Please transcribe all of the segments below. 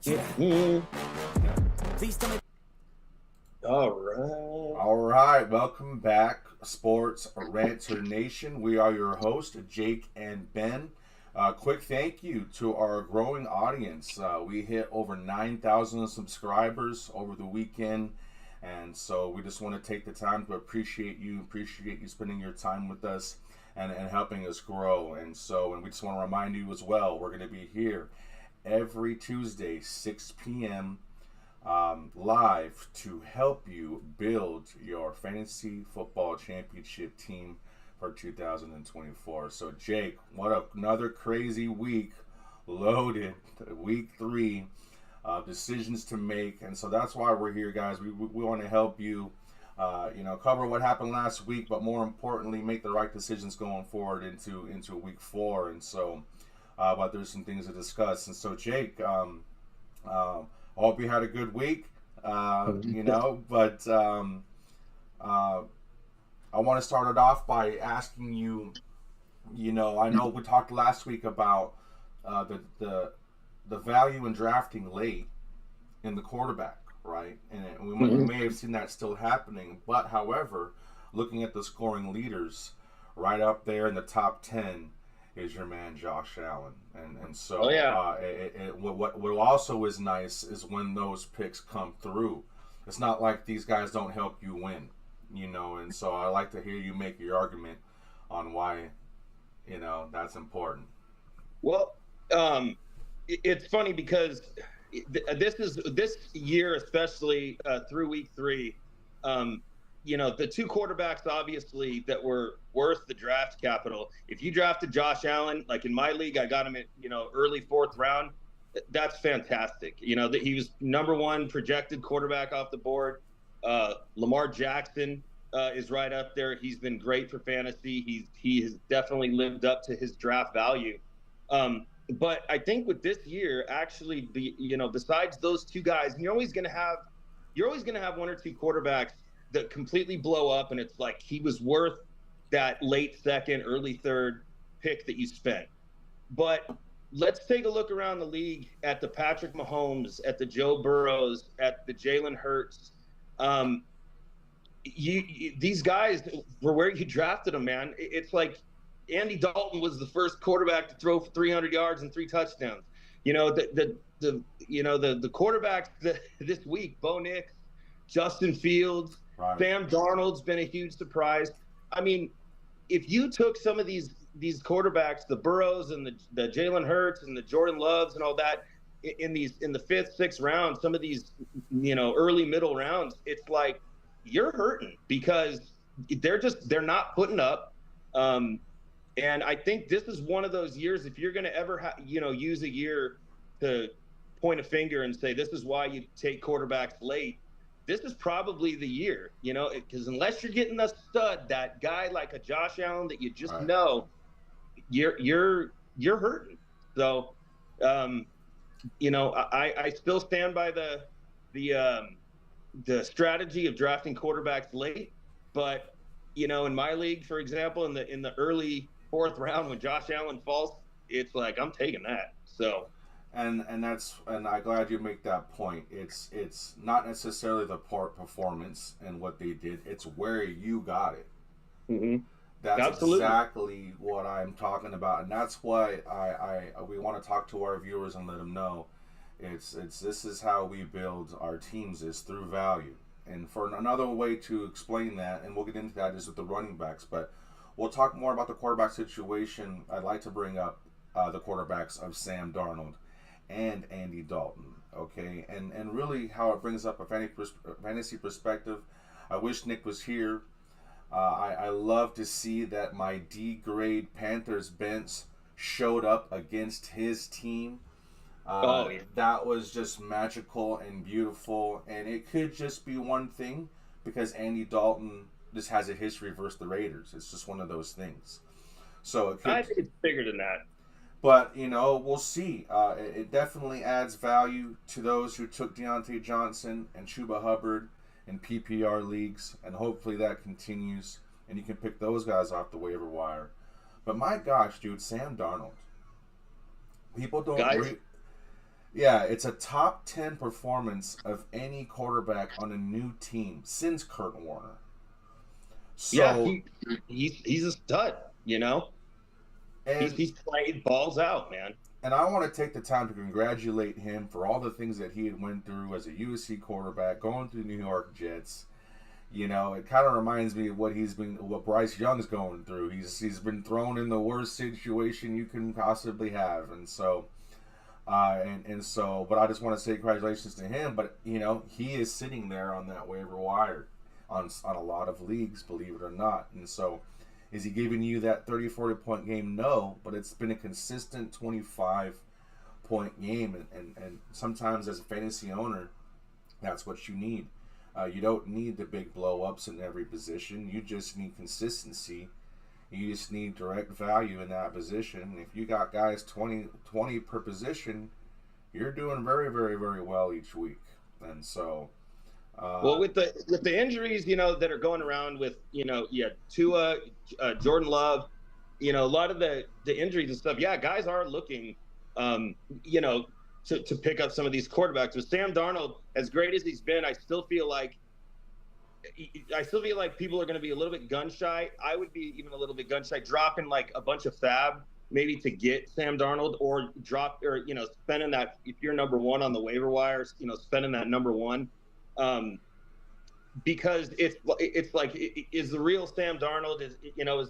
Mm. All right. Welcome back, SportsRanter Nation. We are your hosts, Jake and Ben. Quick thank you to our growing audience. We hit over 9,000 subscribers over the weekend, and so we just want to take the time to appreciate you spending your time with us and helping us grow. And we just want to remind you as well, we're going to be here every Tuesday, 6 p.m. Live to help you build your fantasy football championship team for 2024. So, Jake, another crazy week loaded, week 3 decisions to make. And so that's why we're here, guys. We want to help you, cover what happened last week, but more importantly, make the right decisions going forward into week 4. And so, but there's some things to discuss. And so, Jake, I hope you had a good week, but I want to start it off by asking you, I know we talked last week about the value in drafting late in the quarterback, right? And we may have seen that still happening, but however, looking at the scoring leaders, right up there in the top 10 is your man Josh Allen, and so what also is nice is when those picks come through. It's not like these guys don't help you win, and so I like to hear you make your argument on why, that's important. Well, it's funny because this year, especially through week 3, the two quarterbacks obviously that were worth the draft capital. If you drafted Josh Allen, like in my league, I got him at early 4th round. That's fantastic. That he was number 1 projected quarterback off the board. Lamar Jackson is right up there. He's been great for fantasy. He has definitely lived up to his draft value. But I think with this year, actually, besides those two guys, you're always going to have 1 or 2 quarterbacks that completely blow up, and it's like he was worth that late 2nd, early 3rd pick that you spent. But let's take a look around the league at the Patrick Mahomes, at the Joe Burrows, at the Jalen Hurts. These guys were where you drafted them, man. It's like Andy Dalton was the first quarterback to throw for 300 yards and 3 touchdowns. The quarterbacks this week, Bo Nix, Justin Fields, right. Sam Darnold's been a huge surprise. I mean, if you took some of these quarterbacks, the Burrows and the Jalen Hurts and the Jordan Loves and all that, in the 5th, 6th round, some of these early middle rounds, it's like you're hurting because they're not putting up. And I think this is one of those years, if you're going to ever use a year to point a finger and say this is why you take quarterbacks late, this is probably the year, because unless you're getting a stud, that guy like a Josh Allen that you just right. know, you're hurting. So, I still stand by the strategy of drafting quarterbacks late. But in my league, for example, in the early 4th round when Josh Allen falls, it's like I'm taking that. So. And I'm glad you make that point. It's not necessarily the performance and what they did. It's where you got it. Mm-hmm. That's Absolutely. exactly what I'm talking about, and that's why we want to talk to our viewers and let them know. This is how we build our teams, is through value. And for another way to explain that, and we'll get into that, is with the running backs. But we'll talk more about the quarterback situation. I'd like to bring up the quarterbacks of Sam Darnold and Andy Dalton, okay? And really how it brings up a fantasy perspective. I wish Nick was here. I love to see that my D-grade Panthers bench showed up against his team. That was just magical and beautiful, and it could just be one thing because Andy Dalton just has a history versus the Raiders. It's just one of those things. So it could, I think it's bigger than that. But, we'll see. It definitely adds value to those who took Deontay Johnson and Chuba Hubbard in PPR leagues, and hopefully that continues, and you can pick those guys off the waiver wire. But my gosh, dude, Sam Darnold. People don't Yeah, it's a top 10 performance of any quarterback on a new team since Kurt Warner. Yeah, So, he's a stud. You know, and he's played balls out, man. and I want to take the time to congratulate him for all the things that he had went through as a USC quarterback, going through New York Jets. You know, it kind of reminds me of what Bryce Young's going through. He's been thrown in the worst situation you can possibly have, and so but I just want to say congratulations to him. But you know, he is sitting there on that waiver wire, on a lot of leagues, believe it or not. And so, is he giving you that 30, 40 point game? No, but it's been a consistent 25-point game, and sometimes as a fantasy owner, that's what you need. You don't need the big blow ups in every position. You just need consistency. You just need direct value in that position. If you got guys 20 per position, you're doing very, very, very well each week. And so, Well, with the injuries, you know, that are going around with, you know, yeah, Tua, Jordan Love, you know, a lot of the injuries and stuff. Yeah, guys are looking, you know, to pick up some of these quarterbacks. With Sam Darnold, as great as he's been, I still feel like people are going to be a little bit gun shy. I would be even a little bit gun shy, dropping like a bunch of fab maybe to get Sam Darnold, or you know, spending that, if you're number one on the waiver wires, you know, spending that number one. Um, because it's like, is the real Sam Darnold, is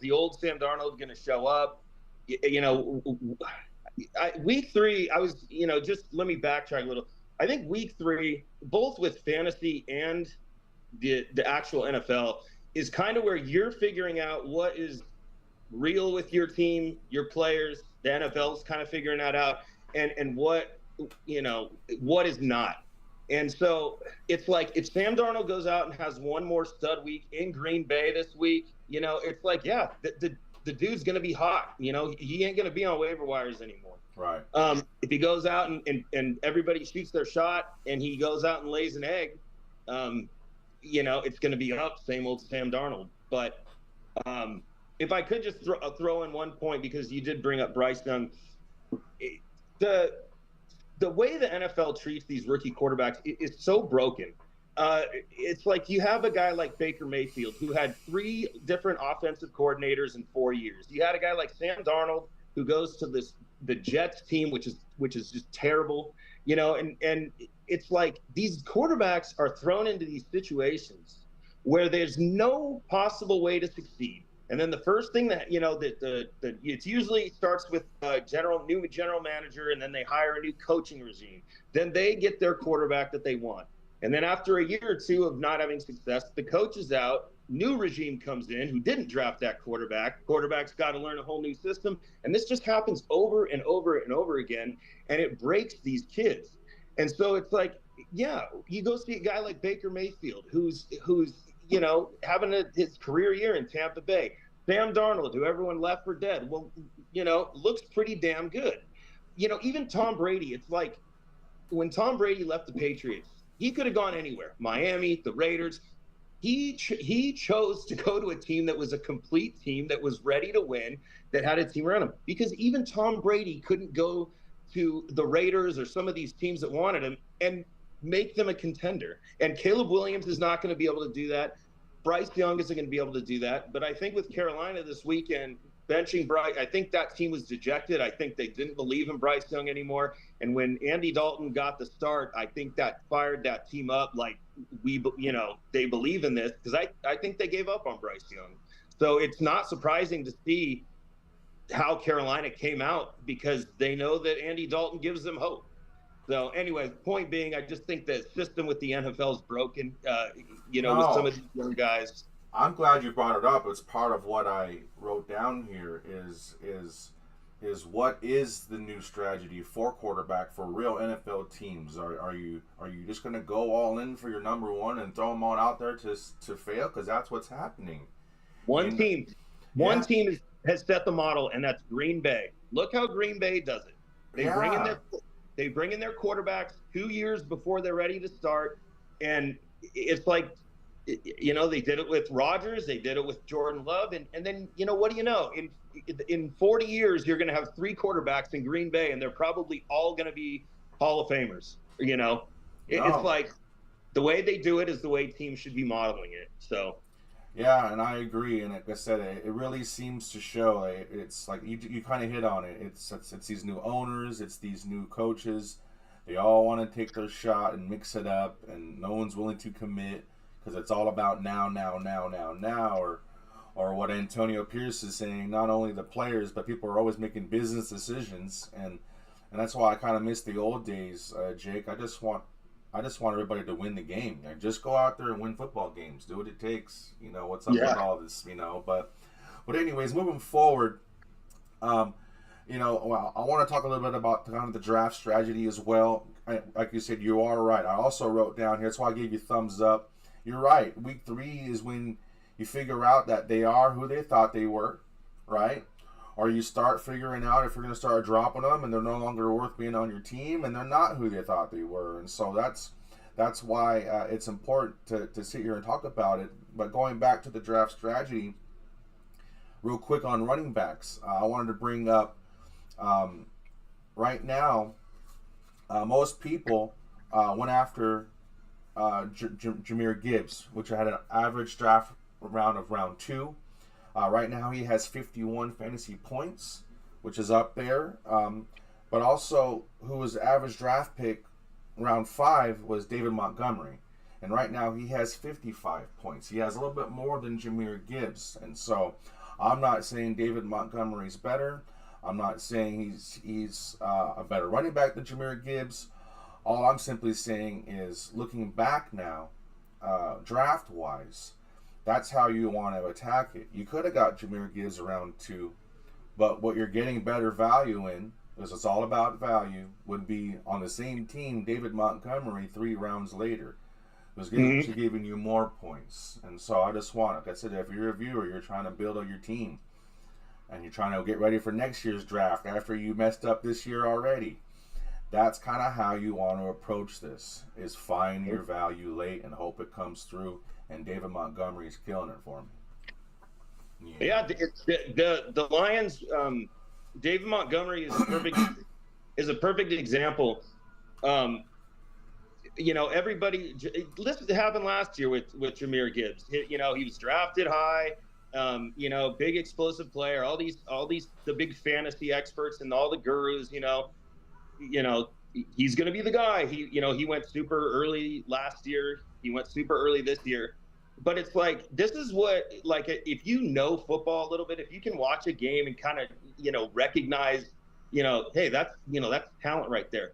the old Sam Darnold going to show up? You know, week 3, I was, you know, just let me backtrack a little. I think week 3, both with fantasy and the actual NFL, is kind of where you're figuring out what is real with your team, your players. The NFL's kind of figuring that out, and what, you know, what is not. And so it's like, if Sam Darnold goes out and has one more stud week in Green Bay this week, you know, it's like, yeah, the dude's going to be hot. You know, he ain't going to be on waiver wires anymore. right. If he goes out and everybody shoots their shot and he goes out and lays an egg, you know, it's going to be up, same old Sam Darnold. But if I could just throw in one point, because you did bring up Bryce Young, the way the NFL treats these rookie quarterbacks is so broken. It's like, you have a guy like Baker Mayfield, who had 3 different offensive coordinators in 4 years. You had a guy like Sam Darnold, who goes to the Jets team, which is just terrible, you know, and it's like, these quarterbacks are thrown into these situations where there's no possible way to succeed. And then the first thing that, you know, it usually starts with new general manager, and then they hire a new coaching regime. Then they get their quarterback that they want. And then after a year or two of not having success, the coach is out, new regime comes in who didn't draft that quarterback. Quarterback's got to learn a whole new system. And this just happens over and over and over again. And it breaks these kids. And so it's like, yeah, you go see a guy like Baker Mayfield, who's you know, having his career year in Tampa Bay. Sam Darnold, who everyone left for dead, well, you know, looks pretty damn good. You know, even Tom Brady, it's like, when Tom Brady left the Patriots, he could have gone anywhere. Miami, the Raiders. He chose to go to a team that was a complete team, that was ready to win, that had a team around him. Because even Tom Brady couldn't go to the Raiders or some of these teams that wanted him and make them a contender. And Caleb Williams is not going to be able to do that. Bryce Young isn't going to be able to do that. But I think with Carolina this weekend, benching Bryce, I think that team was dejected. I think they didn't believe in Bryce Young anymore. And when Andy Dalton got the start, I think that fired that team up. Like, they believe in this, because I think they gave up on Bryce Young. So it's not surprising to see how Carolina came out, because they know that Andy Dalton gives them hope. So anyway, point being, I just think the system with the NFL is broken, with some No, of these young guys. I'm glad you brought it up. It's part of what I wrote down here is what is the new strategy for quarterback for real NFL teams? Are you just going to go all in for your number one and throw them all out there to fail? Because that's what's happening. One And, team, yeah, one team has set the model, and that's Green Bay. Look how Green Bay does it. yeah, They bring in their quarterbacks 2 years before they're ready to start, and it's like, they did it with Rodgers, they did it with Jordan Love, and then, what do you know? In 40 years, you're going to have 3 quarterbacks in Green Bay, and they're probably all going to be Hall of Famers. It's No. like the way they do it is the way teams should be modeling it. So Yeah, and I agree. And like I said, it really seems to show. It's like you kind of hit on it. It's these new owners, it's these new coaches. They all want to take their shot and mix it up, and no one's willing to commit because it's all about now, now, now, now, now, or what Antonio Pierce is saying. Not only the players, but people are always making business decisions, and that's why I kind of miss the old days, Jake. I just want everybody to win the game. And just go out there and win football games. Do what it takes. What's up with yeah, all this? But anyways, moving forward, um, well, I want to talk a little bit about kind of the draft strategy as well. Like you said, you are right. I also wrote down here. That's why I gave you thumbs up. You're right. Week 3 is when you figure out that they are who they thought they were, right? Or you start figuring out if you're going to start dropping them and they're no longer worth being on your team and they're not who they thought they were. And so that's why it's important to sit here and talk about it. But going back to the draft strategy, real quick on running backs, I wanted to bring up right now, most people went after Jahmyr Gibbs, which had an average draft round of round 2. Right now he has 51 fantasy points, which is up there. But also, who was average draft pick round 5 was David Montgomery. And right now he has 55 points. He has a little bit more than Jahmyr Gibbs. And so I'm not saying David Montgomery's better. I'm not saying he's a better running back than Jahmyr Gibbs. All I'm simply saying is, looking back now, draft-wise, that's how you want to attack it. You could have got Jahmyr Gibbs around 2, but what you're getting better value in, because it's all about value, would be on the same team, David Montgomery 3 rounds later. Was giving you more points. And so I just want, like I said, if you're a viewer, you're trying to build on your team, and you're trying to get ready for next year's draft after you messed up this year already. That's kind of how you want to approach this, is find your value late and hope it comes through. And David Montgomery is killing it for me. Yeah, the Lions. David Montgomery is a perfect example. Everybody. Listen, it happened last year with Jahmyr Gibbs. He was drafted high. Big explosive player. All these the big fantasy experts and all the gurus. He's going to be the guy. He went super early last year. He went super early this year. But it's like, this is what, like, if you know football a little bit, if you can watch a game and kind of, recognize, hey, that's talent right there.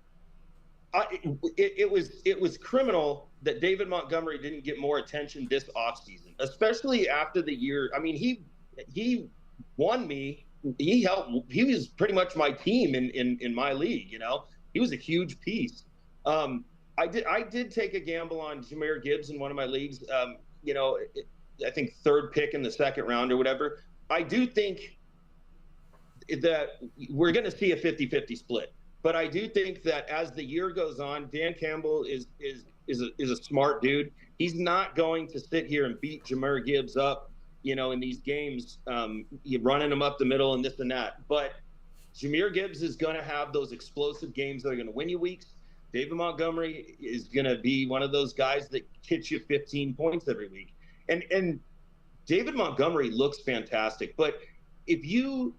It was criminal that David Montgomery didn't get more attention this offseason, especially after the year. I mean, he won me. He helped. He was pretty much my team in my league. He was a huge piece. I did take a gamble on Jahmyr Gibbs in one of my leagues. I think 3rd pick in the 2nd round or whatever. I do think that we're going to see a 50-50 split. But I do think that as the year goes on, Dan Campbell is a smart dude. He's not going to sit here and beat Jahmyr Gibbs up, in these games, running him up the middle and this and that. But Jahmyr Gibbs is going to have those explosive games that are going to win you weeks. David Montgomery is going to be one of those guys that hits you 15 points every week. And David Montgomery looks fantastic. But if you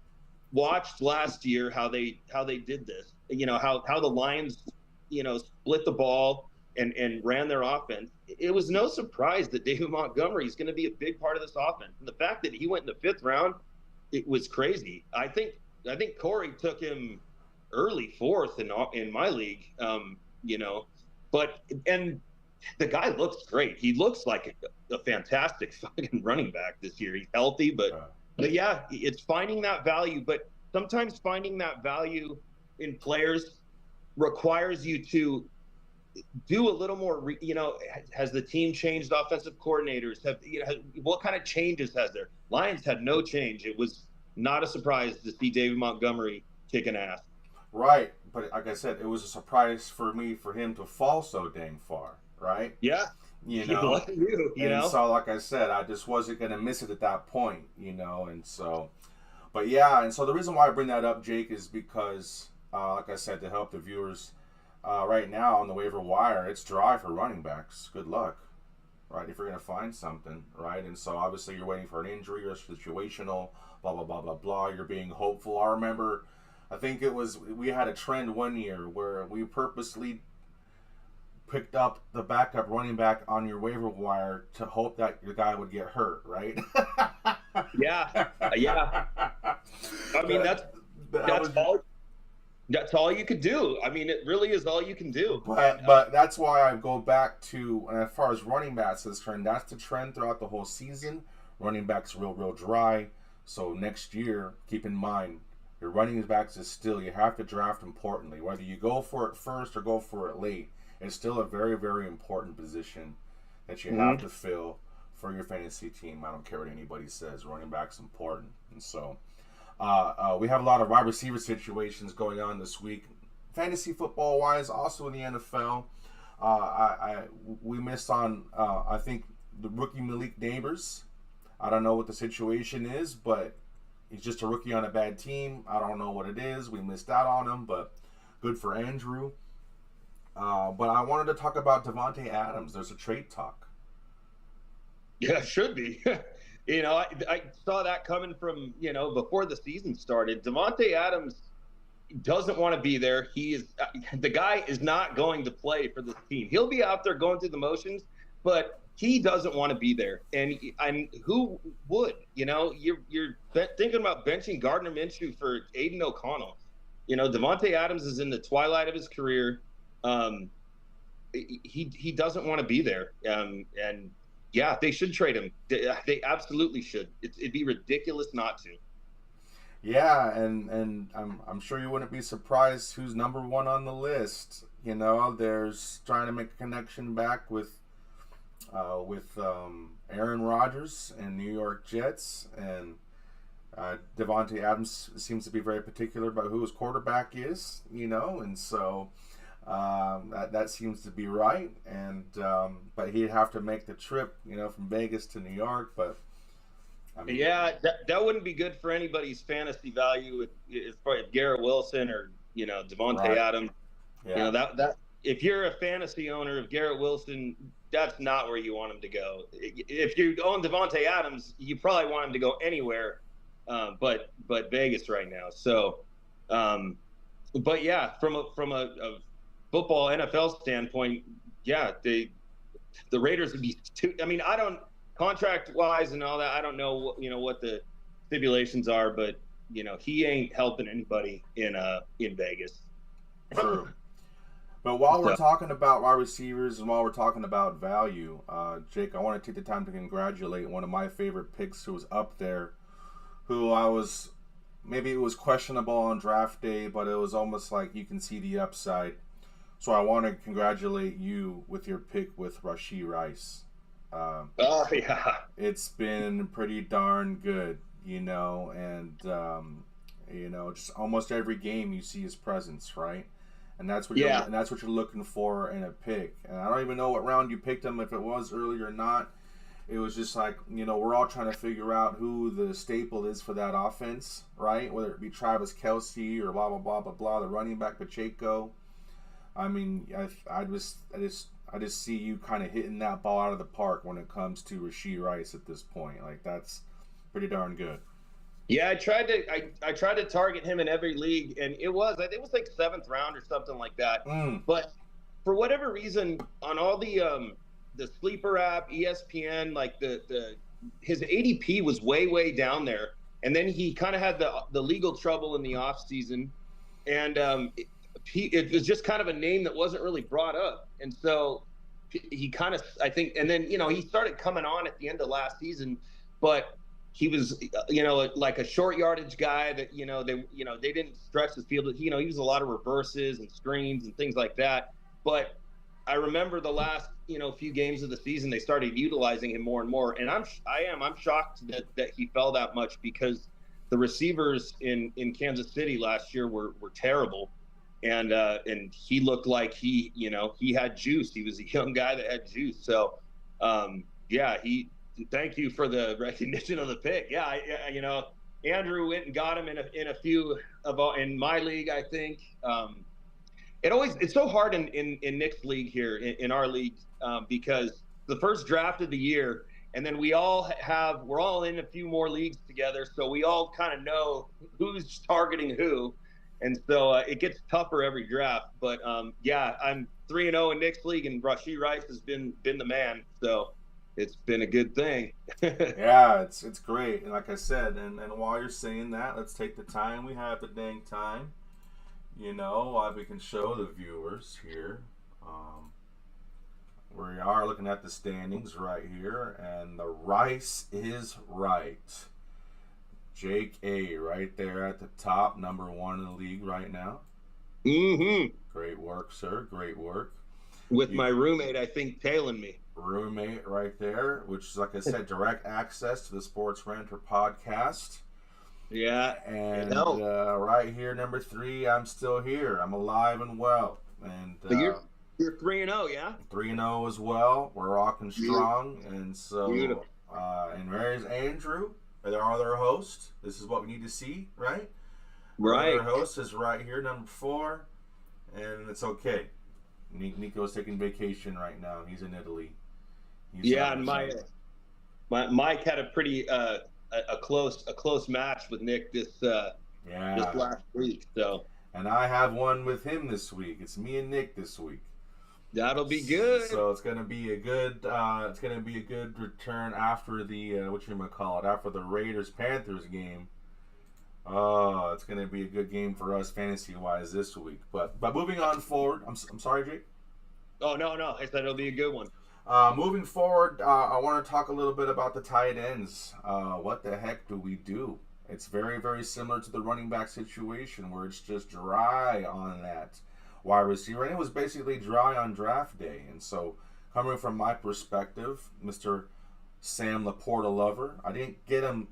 watched last year how they did this, how the Lions, split the ball and ran their offense, it was no surprise that David Montgomery is going to be a big part of this offense. And the fact that he went in the 5th round, it was crazy. I think Corey took him early 4th in my league, and the guy looks great. He looks like a fantastic fucking running back this year. He's healthy, but yeah, it's finding that value. But sometimes finding that value in players requires you to do a little more. Has the team changed offensive coordinators? What kind of changes has there? Lions had no change. It was not a surprise to see David Montgomery kicking ass. Right, but like I said, it was a surprise for him to fall so dang far, right? Yeah. You know, you so like I said, I just wasn't gonna miss it at that point, and so, but yeah, and so the reason why I bring that up, Jake, is because, like I said, to help the viewers right now on the waiver wire, it's dry for running backs. Good luck, right? If you're going to find something, right? And so obviously you're waiting for an injury or situational, blah, blah, blah, blah, blah. You're being hopeful. I remember, I think we had a trend one year where we purposely picked up the backup running back on your waiver wire to hope that your guy would get hurt, right? Yeah, yeah. I mean, that's all you could do. I mean, it really is all you can do. But that's why I go back to, and as far as running backs is concerned, that's the trend throughout the whole season. Running backs real dry. So next year, keep in mind, your running backs is still, you have to draft importantly. Whether you go for it first or go for it late, it's still a very important position that you have to fill for your fantasy team. I don't care what anybody says. Running back's important. And so we have a lot of wide receiver situations going on this week. Fantasy football wise, also in the NFL. We missed on, I think, the rookie Malik Neighbors. I don't know what the situation is, but he's just a rookie on a bad team. I don't know what it is. We missed out on him, but good for Andrew. But I wanted to talk about Davante Adams. There's a trade talk. Yeah, it should be. I saw that coming from, before the season started. Davante Adams doesn't want to be there. The guy is not going to play for this team. He'll be out there going through the motions, but he doesn't want to be there. And who would? You're thinking about benching Gardner Minshew for Aiden O'Connell. Davante Adams is in the twilight of his career. He doesn't want to be there. And yeah, they should trade him. They absolutely should. It'd be ridiculous not to. Yeah, and I'm sure you wouldn't be surprised who's number one on the list. There's trying to make a connection back with Aaron Rodgers and New York Jets, and Davante Adams seems to be very particular about who his quarterback is. And so. That seems to be right, and but he'd have to make the trip, from Vegas to New York. But I mean, yeah, that wouldn't be good for anybody's fantasy value if Garrett Wilson or Davante Adams. Yeah. That if you're a fantasy owner of Garrett Wilson, that's not where you want him to go. If you own Davante Adams, you probably want him to go anywhere, but Vegas right now. So, but yeah, from a football NFL standpoint, yeah, the Raiders would be too. I mean, I don't contract wise and all that. I don't know what the stipulations are, but he ain't helping anybody in Vegas. True. But while we're talking about wide receivers and while we're talking about value, Jake, I want to take the time to congratulate one of my favorite picks who was up there, who maybe it was questionable on draft day, but it was almost like you can see the upside. So I want to congratulate you with your pick with Rashee Rice. Oh, yeah. It's been pretty darn good, and, just almost every game you see his presence, right? And that's what you're looking for in a pick. And I don't even know what round you picked him, if it was early or not. It was just like, we're all trying to figure out who the staple is for that offense, right? Whether it be Travis Kelce or blah, blah, blah, blah, blah, the running back Pacheco. I mean, I just see you kind of hitting that ball out of the park when it comes to Rashee Rice at this point. Like, that's pretty darn good. Yeah, I tried to target him in every league, and it was like 7th round or something like that. But for whatever reason, on all the sleeper app, ESPN, like his ADP was way down there, and then he kind of had the legal trouble in the off season, and it was just kind of a name that wasn't really brought up. And so he kind of, I think, and then, he started coming on at the end of last season, but he was, like a short yardage guy that, they didn't stretch the field. He used a lot of reverses and screens and things like that. But I remember the last, few games of the season, they started utilizing him more and more. And I'm shocked that he fell that much, because the receivers in Kansas City last year were terrible. And he looked like he had juice. He was a young guy that had juice. So, thank you for the recognition of the pick. Yeah, Andrew went and got him in a few in my league, I think. it's so hard in Nick's league here, in our league, because the first draft of the year, and then we're all in a few more leagues together, so we all kind of know who's targeting who, and so it gets tougher every draft. But yeah, I'm 3-0 in Nick's league, and Rashee Rice has been the man, so it's been a good thing. Yeah, it's great. And like I said, and while you're saying that, let's take the time. We have the dang time. While we can show the viewers here. We are looking at the standings right here, and the Rice is right. Jake A. right there at the top, number 1 in the league right now. Mm-hmm. Great work, sir. Great work. With my roommate, I think, tailing me. Roommate right there, which is, like I said, direct access to the SportsRanter podcast. Yeah. And right here, number 3, I'm still here. I'm alive and well. And you're 3-0, yeah? 3-0 as well. We're rocking strong. And so, and there's Andrew, our other host. This is what we need to see, right? Right. Our other host is right here, number 4. And it's okay. Nico's taking vacation right now. He's in Italy. And Mike had a pretty a close match with Nick this last week. So. And I have one with him this week. It's me and Nick this week. That'll be good. So it's gonna be a good return after the after the Raiders-Panthers game. Oh, it's gonna be a good game for us fantasy-wise this week. But moving on forward, I'm sorry, Jake. Oh no, I said it'll be a good one. Moving forward, I want to talk a little bit about the tight ends. What the heck do we do? It's very, very similar to the running back situation where it's just dry on that wide receiver. And it was basically dry on draft day. And so, coming from my perspective, Mr. Sam Laporta lover, I didn't get him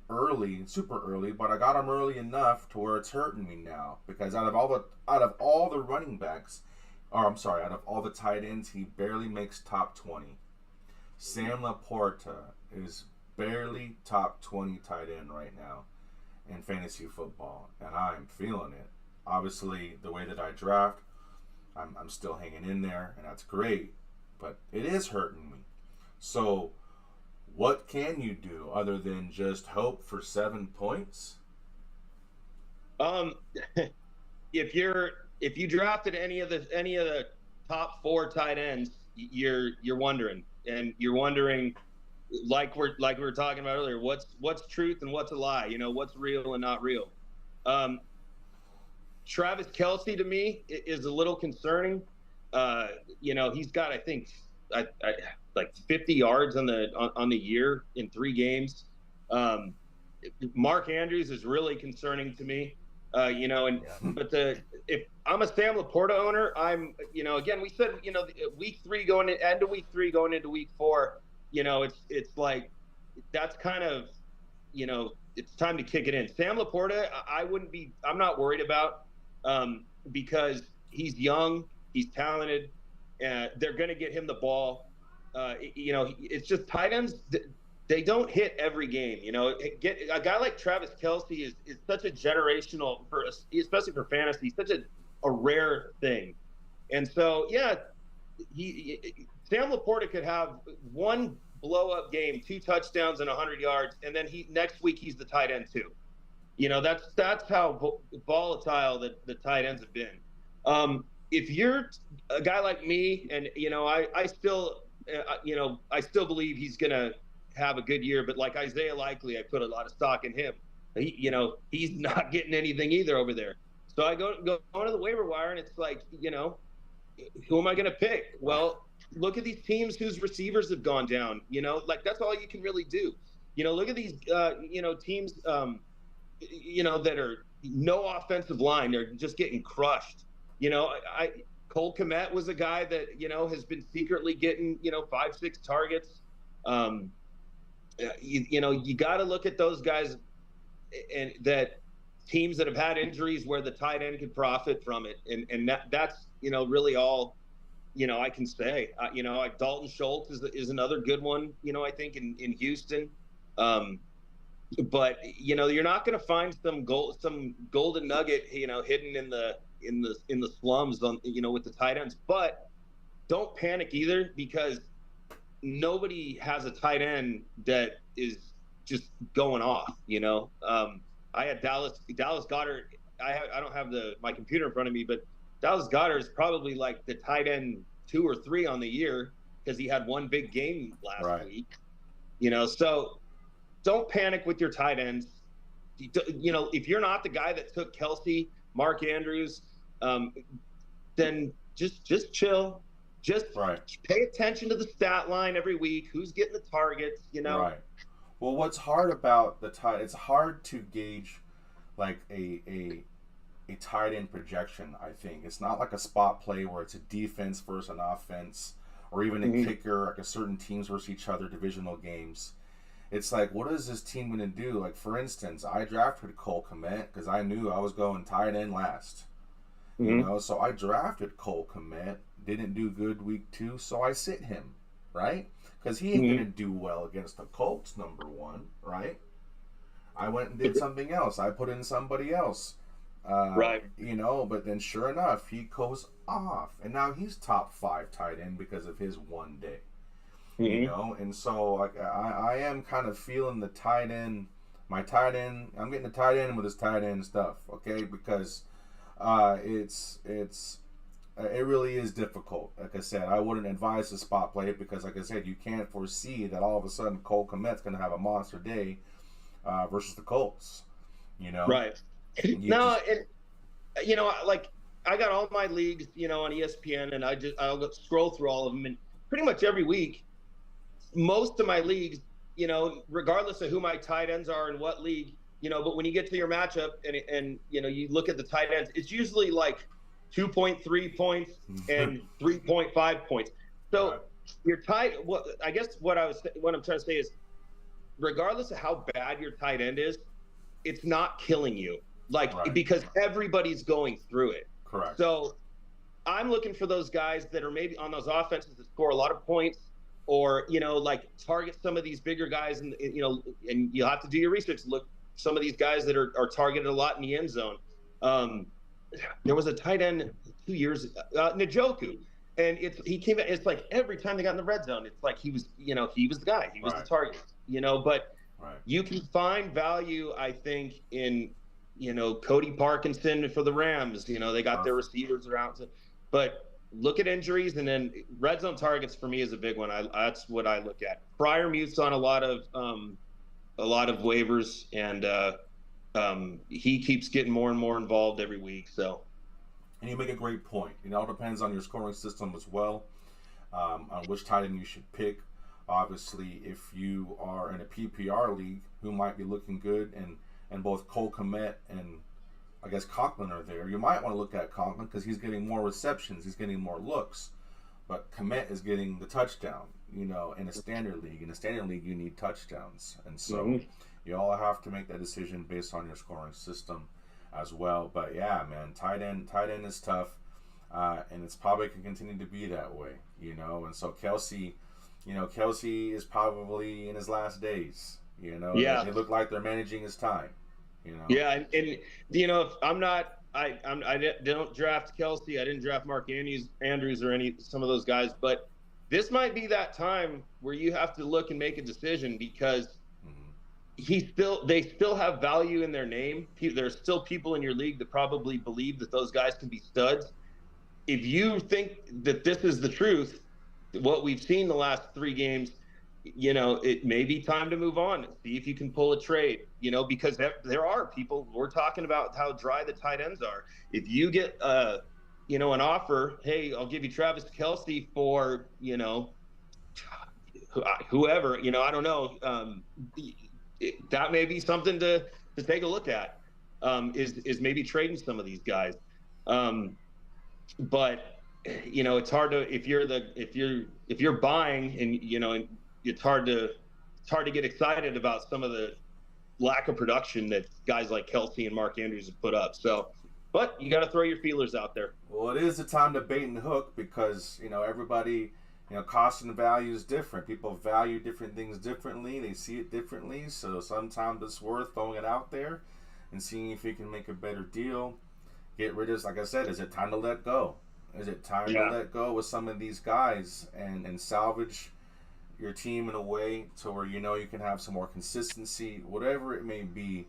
super early, but I got him early enough to where it's hurting me now. Because out of all the running backs, out of all the tight ends, he barely makes top 20. Sam Laporta is barely top 20 tight end right now in fantasy football, and I'm feeling it. Obviously, the way that I draft, I'm still hanging in there, and that's great, but it is hurting me. So, what can you do other than just hope for 7 points? If you drafted any of the top 4 tight ends, you're wondering, like we were talking about earlier, what's truth and what's a lie? What's real and not real. Travis Kelce to me is a little concerning. He's got, I think, like 50 yards on the year in 3 games. Mark Andrews is really concerning to me. But if I'm a Sam Laporta owner, I'm, again, we said, week 3 going into week 3 going into week 4, it's like, that's kind of, it's time to kick it in. Sam Laporta, I'm not worried about, because he's young, he's talented, they're going to get him the ball. It's just tight ends, they don't hit every game. Get a guy like Travis Kelce is such a generational, especially for fantasy, such a rare thing. And so, yeah, Sam Laporta could have 1 blow-up game, 2 touchdowns and 100 yards, and then next week he's the tight end too. That's how volatile the tight ends have been. If you're a guy like me, and I still believe he's gonna have a good year, but like Isaiah Likely, I put a lot of stock in him. He's not getting anything either over there. So I go to the waiver wire, and it's like, who am I going to pick? Well, look at these teams whose receivers have gone down. Like, that's all you can really do. Look at these teams that are no offensive line. They're just getting crushed. Cole Kmet was a guy that has been secretly getting 5-6 targets. You got to look at those guys, and that teams that have had injuries where the tight end could profit from it, and that's really all I can say. Like Dalton Schultz is another good one. I think in Houston, but you're not going to find some golden nugget hidden in the slums on with the tight ends. But don't panic either, because nobody has a tight end that is just going off. I had Dallas Goedert. I don't have my computer in front of me, but Dallas Goedert is probably like the tight end 2 or 3 on the year, because he had one big game last Right. week. So don't panic with your tight ends. If you're not the guy that took Kelsey, Mark Andrews, then just chill. Just Right. pay attention to the stat line every week. Who's getting the targets? Right. Well, what's hard about the tight? It's hard to gauge like a tight end projection. I think it's not like a spot play where it's a defense versus an offense, or even a kicker, like a certain teams versus each other, divisional games. It's like, what is this team going to do? Like, for instance, I drafted Cole Kmet because I knew I was going tight end last. So I drafted Cole Kmet, didn't do good week 2, so I sit him, right? Because he ain't going to do well against the Colts, number 1, right? I went and did something else. I put in somebody else. Right. But then sure enough, he goes off. And now he's top 5 tight end because of his one day. And so I am kind of feeling the tight end, my tight end. I'm getting the tight end with his tight end stuff, okay? Because it really is difficult. Like I said, I wouldn't advise to spot play it because, like I said, you can't foresee that all of a sudden Cole Kmet's going to have a monster day versus the Colts. Right. Like I got all my leagues, on ESPN, and I'll go scroll through all of them, and pretty much every week, most of my leagues, regardless of who my tight ends are and what league, but when you get to your matchup and you look at the tight ends, it's usually like 2.3 points and 3.5 points. So your tight, I guess what I'm trying to say is, regardless of how bad your tight end is, it's not killing you, because everybody's going through it. Correct. So I'm looking for those guys that are maybe on those offenses that score a lot of points, or target some of these bigger guys, and and you'll have to do your research. Look, some of these guys that are targeted a lot in the end zone. There was a tight end 2 years ago, Njoku, and he came. It's like every time they got in the red zone, it's like he was the guy, he was the target. But you can find value, I think, in Cody Parkinson for the Rams. They got their receivers around, but look at injuries, and then red zone targets for me is a big one. That's what I look at. Fryermuth's on a lot of waivers, and he keeps getting more and more involved every week. So, and you make a great point. It all depends on your scoring system as well, on which tight end you should pick. Obviously, if you are in a PPR league, who might be looking good, and both Cole Kmet and I guess Conklin are there, you might want to look at Conklin because he's getting more receptions, he's getting more looks, but Kmet is getting the touchdown. In a standard league. In a standard league, you need touchdowns, and so you all have to make that decision based on your scoring system as well. But yeah, man, tight end is tough, and it's probably going to continue to be that way. And so Kelsey is probably in his last days. They look like they're managing his time. Yeah, and if I don't draft Kelsey, I didn't draft Mark Andrews or some of those guys, but this might be that time where you have to look and make a decision, because they still have value in their name. There's still people in your league that probably believe that those guys can be studs. If you think that this is the truth, what we've seen the last 3 games, it may be time to move on. See if you can pull a trade, because there are people, we're talking about how dry the tight ends are. If you get, an offer, hey, I'll give you Travis Kelsey for, whoever, I don't know. That may be something to take a look at, is maybe trading some of these guys. But it's hard to, if you're buying, and it's hard to get excited about some of the lack of production that guys like Kelsey and Mark Andrews have put up. So, but you got to throw your feelers out there. Well, it is the time to bait and hook, because everybody, cost and value is different. People value different things differently. They see it differently. So sometimes it's worth throwing it out there and seeing if you can make a better deal. get rid of, like I said, is it time to let go? Is it time to Yeah. let go with some of these guys and salvage your team in a way to where you know you can have some more consistency, whatever it may be.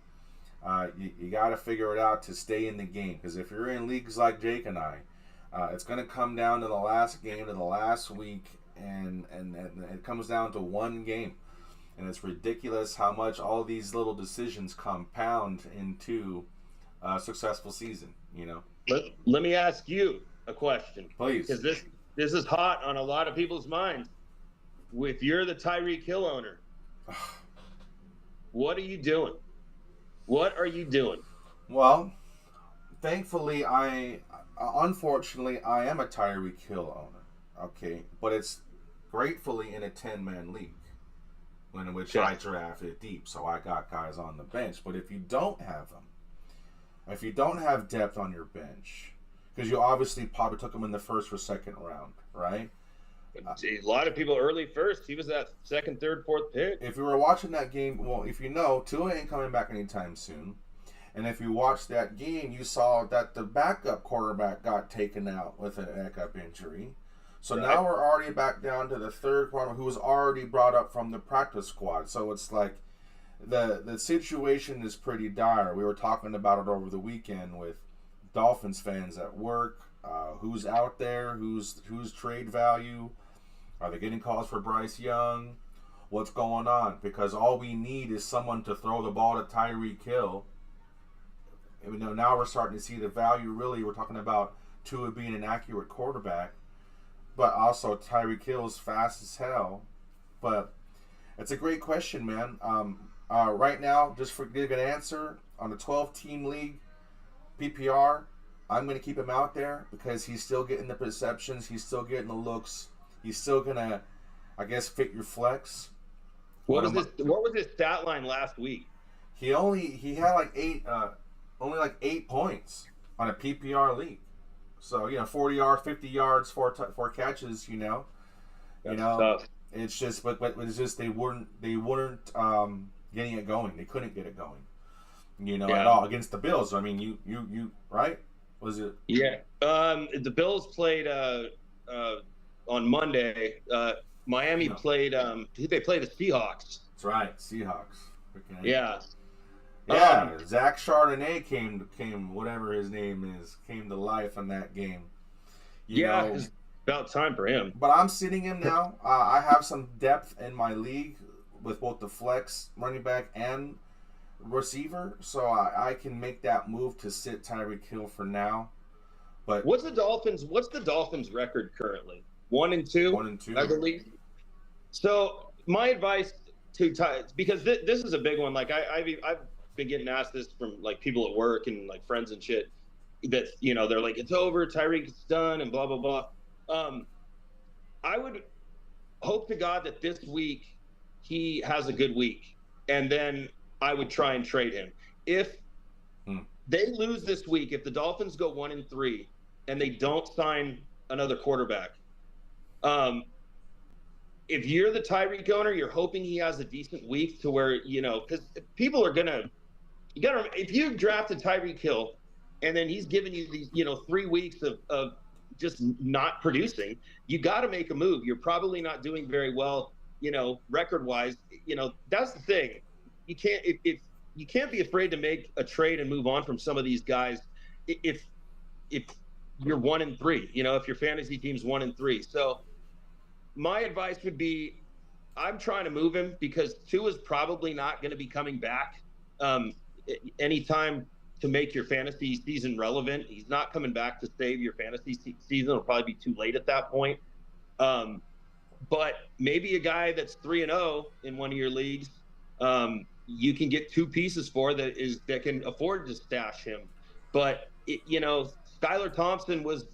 You got to figure it out to stay in the game, because if you're in leagues like Jake and I, it's going to come down to the last game, to the last week, and it comes down to one game. And it's ridiculous how much all these little decisions compound into a successful season, you know? Let me ask you a question. Please. Because this is hot on a lot of people's minds. If you're the Tyreek Hill owner, what are you doing? What are you doing? Well, thankfully, unfortunately, I am a Tyreek Hill owner. Okay, but it's gratefully in a 10-man league, in which I drafted deep, so I got guys on the bench. But if you don't have them, if you don't have depth on your bench, because you obviously probably took him in the first or second round, right? A lot of people early first. He was that second, third, fourth pick. If you were watching that game, well, if you know, Tua ain't coming back anytime soon. And if you watched that game, you saw that the backup quarterback got taken out with an backup injury. So now we're already back down to the third quarterback, who was already brought up from the practice squad. So it's like the situation is pretty dire. We were talking about it over the weekend with Dolphins fans at work. Who's out there? Who's trade value? Are they getting calls for Bryce Young? What's going on? Because all we need is someone to throw the ball to Tyreek Hill. And now we're starting to see the value. Really, we're talking about Tua being an accurate quarterback, but also Tyreek Hill's fast as hell. But it's a great question, man. Right now, just for give an answer on a 12-team league, PPR, I'm going to keep him out there because he's still getting the perceptions. He's still getting the looks. He's still going to, I guess, fit your flex. What was his stat line last week? He had like only like 8 points on a PPR league. So 40 yards, 50 yards, four catches. That's tough. It's just, but it's just they weren't getting it going. They couldn't get it going. At all against the Bills. I mean, you right? Was it? Yeah. The Bills played on Monday. Miami played. They played the Seahawks. That's right, Seahawks. Yeah. Yeah, Zach Charbonnet came, whatever his name is, came to life in that game. It's about time for him. But I'm sitting him now. I have some depth in my league with both the flex, running back, and receiver, so I can make that move to sit Tyreek Hill for now. But what's the Dolphins' record currently? 1-2. 1-2, I believe. So my advice to because this is a big one. Like I've been getting asked this from like people at work and like friends and shit. That they're like, it's over, Tyreek's done, and blah blah blah. I would hope to God that this week he has a good week, and then I would try and trade him. If they lose this week, if the Dolphins go 1-3 and they don't sign another quarterback, if you're the Tyreek owner, you're hoping he has a decent week to where, because people are if you drafted Tyreek Hill and then he's giving you these, 3 weeks of just not producing, you got to make a move. You're probably not doing very well, record wise. That's the thing. You can't, if you can't be afraid to make a trade and move on from some of these guys. If you're 1-3, if your fantasy team's 1-3. So my advice would be, I'm trying to move him because Tua's probably not going to be coming back anytime to make your fantasy season relevant. He's not coming back to save your fantasy season. It'll probably be too late at that point. But maybe a guy that's 3-0 in one of your leagues, you can get 2 pieces for that can afford to stash him. But Skylar Thompson was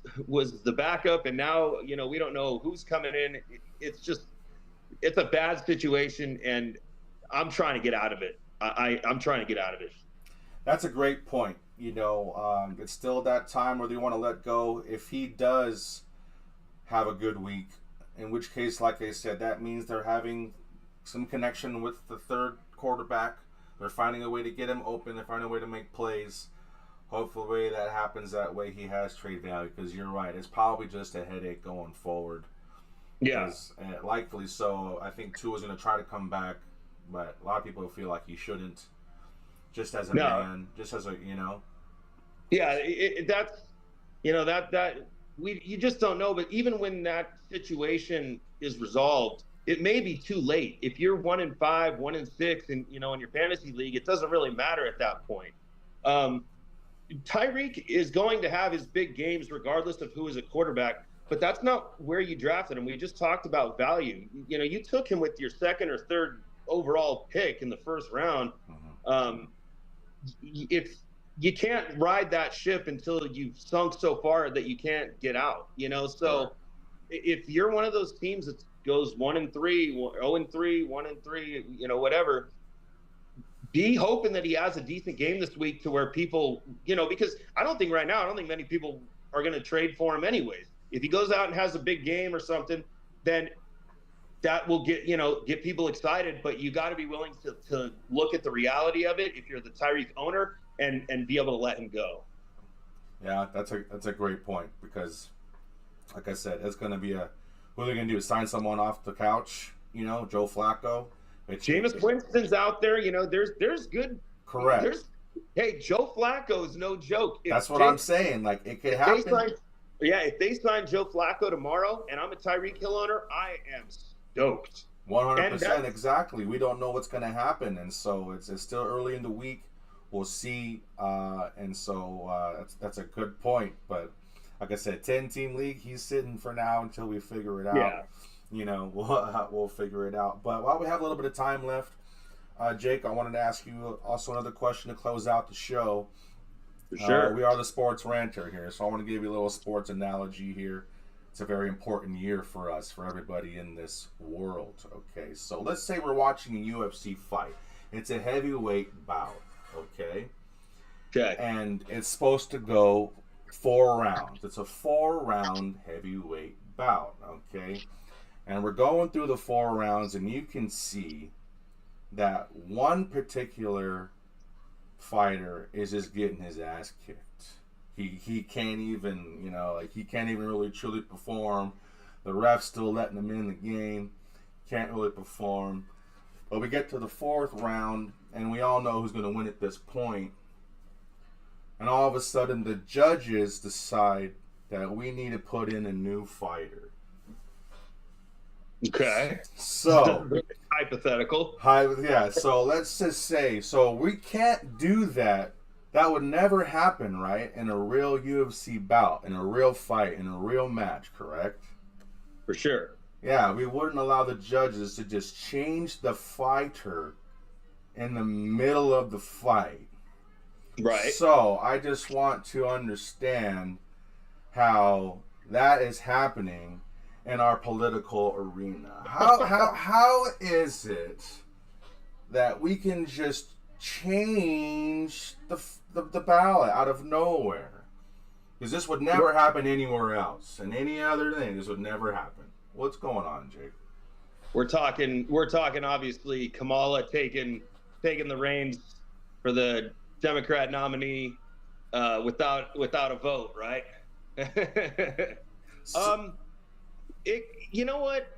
the backup, and now we don't know who's coming in. It's a bad situation, and I'm trying to get out of it. I'm trying to get out of it. That's a great point. It's still that time where they want to let go. If he does have a good week, in which case, like I said, that means they're having some connection with the third quarterback. They're finding a way to get him open. They're finding a way to make plays. Hopefully that happens that way. He has trade value because you're right. It's probably just a headache going forward. Yeah. Because likely so. I think Tua is going to try to come back, but a lot of people feel like he shouldn't. Just as a No. man, just as a Yeah, that's that you just don't know. But even when that situation is resolved, it may be too late. If you're 1-5, 1-6, and in your fantasy league, it doesn't really matter at that point. Tyreek is going to have his big games regardless of who is a quarterback, but that's not where you drafted him. We just talked about value. You took him with your second or third overall pick in the first round. If you can't ride that ship until you've sunk so far that you can't get out, so if you're one of those teams that goes 1-3, 0-3, 1-3, whatever, be hoping that he has a decent game this week to where people, because I don't think many people are going to trade for him anyways. If he goes out and has a big game or something, then that will get people excited, but you got to be willing to look at the reality of it if you're the Tyreek owner and be able to let him go. Yeah, that's a great point because, like I said, it's going to be what are they going to do? Sign someone off the couch? Joe Flacco. Jameis Winston's out there. There's good. Correct. Hey, Joe Flacco is no joke. That's what I'm saying. Like it could happen. If they sign Joe Flacco tomorrow, and I'm a Tyreek Hill owner, I am stoked. 100%, exactly. We don't know what's going to happen, and so it's still early in the week. We'll see, and so that's a good point. But like I said, 10-team league, he's sitting for now until we figure it out. Yeah. We'll figure it out. But while we have a little bit of time left, Jake, I wanted to ask you also another question to close out the show. For sure. We are the Sports Ranter here, so I want to give you a little sports analogy here. It's a very important year for us, for everybody in this world. Okay, so let's say we're watching a UFC fight. It's a heavyweight bout, okay? Okay. And it's supposed to go 4 rounds. It's a 4-round heavyweight bout, okay? And we're going through the 4 rounds, and you can see that one particular fighter is just getting his ass kicked. He can't even, he can't even really truly perform. The ref's still letting him in the game. Can't really perform. But we get to the 4th round, and we all know who's going to win at this point. And all of a sudden, the judges decide that we need to put in a new fighter. Okay. So hypothetical. Yeah. So let's just say, so we can't do that. That would never happen, right? In a real UFC bout, in a real fight, in a real match, correct? For sure. Yeah, we wouldn't allow the judges to just change the fighter in the middle of the fight. Right. So I just want to understand how that is happening in our political arena. How is it that we can just change the ballot out of nowhere? Because this would never happen anywhere else, and any other thing, this would never happen. What's going on, Jake? We're talking obviously Kamala taking the reins for the Democrat nominee without a vote, right? You know what?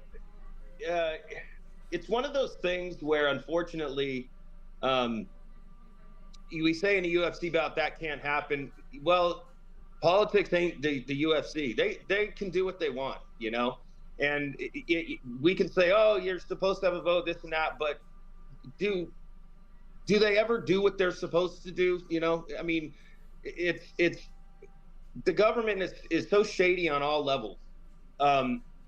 It's one of those things where, unfortunately, we say in a UFC bout that can't happen. Well, politics ain't the UFC. They can do what they want, and we can say, oh, you're supposed to have a vote, this and that, but do they ever do what they're supposed to do? I mean, it's the government is so shady on all levels.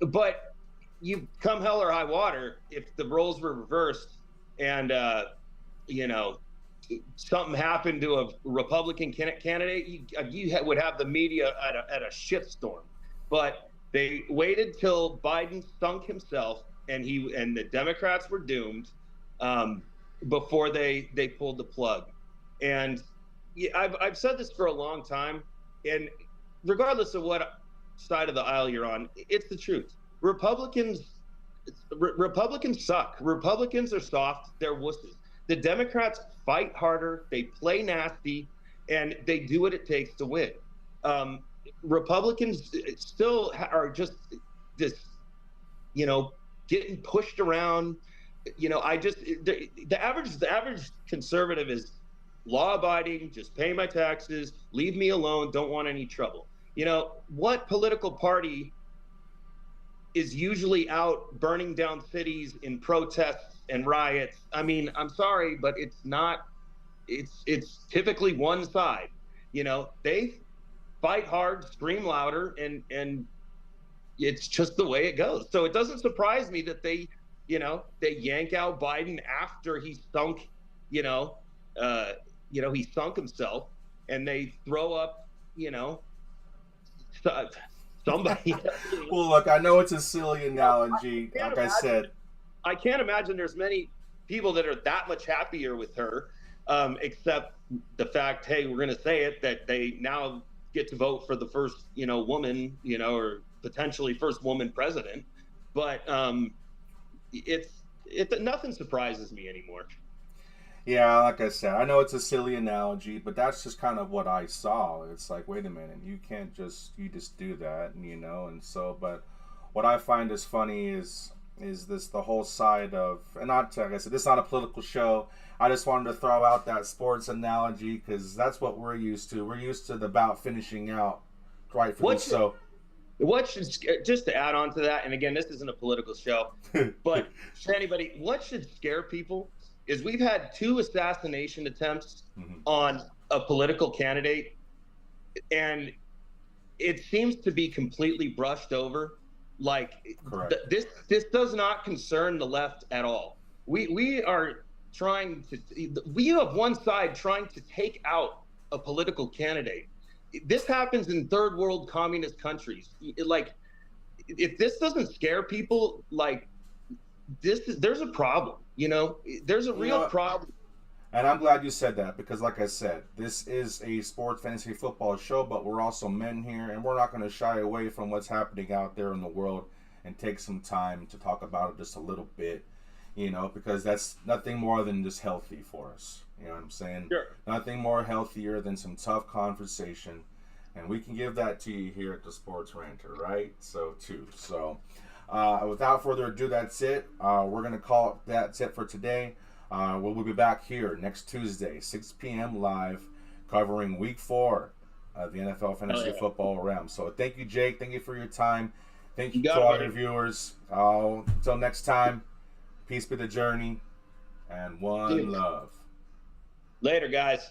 But you come hell or high water, if the roles were reversed and something happened to a Republican candidate, you would have the media at a shitstorm. But they waited till Biden sunk himself, and the Democrats were doomed before they pulled the plug. And I've said this for a long time, and regardless of what side of the aisle you're on, it's the truth. Republicans suck. Republicans are soft. They're wusses. The Democrats fight harder. They play nasty. and they do what it takes to win. Um, Republicans still are just this, you know, getting pushed around. You know, the average conservative is law abiding, just pay my taxes, leave me alone, don't want any trouble. You know, what political party is usually out burning down cities in protests and riots? I mean, I'm sorry, but it's not. It's typically one side. You know, they fight hard, scream louder, and it's just the way it goes. So it doesn't surprise me that they yank out Biden after he sunk, you know, uh, he sunk himself, and they throw up, you know, somebody. Well, look, I know it's a silly analogy. I can't Like I imagine. said, I can't imagine there's many people that are that much happier with her, except the fact, hey, we're going to say it, that they now get to vote for the first, woman, or potentially first woman president. But nothing surprises me anymore. yeah, like I said, I know it's a silly analogy, but that's just kind of what I saw. It's like, wait a minute, you just do that, and so, but what I find is funny is this the whole side of, and not like I said, this is not a political show. I just wanted to throw out that sports analogy because that's what we're used to. We're used to the bout finishing out, rightfully so. What should, just to add on to that, and again, this isn't a political show, but to anybody, what should scare people is we've had 2 assassination attempts on a political candidate, and it seems to be completely brushed over. Like this does not concern the left at all. We are trying to, we have one side trying to take out a political candidate. This happens in third world communist countries. Like, if this doesn't scare people, like, there's a problem. There's a real problem. And I'm glad you said that because, like I said, this is a sports fantasy football show, but we're also men here, and we're not going to shy away from what's happening out there in the world and take some time to talk about it just a little bit, because that's nothing more than just healthy for us. You know what I'm saying? Sure. Nothing more healthier than some tough conversation, and we can give that to you here at the Sports Ranter, right? So, without further ado, that's it. We're going to call it that's it for today. We'll be back here next Tuesday, 6 p.m. live, covering Week 4 of the NFL Fantasy Football Realm. So thank you, Jake. Thank you for your time. Thank you to all your viewers. Until next time, peace be the journey, and one love. Later, guys.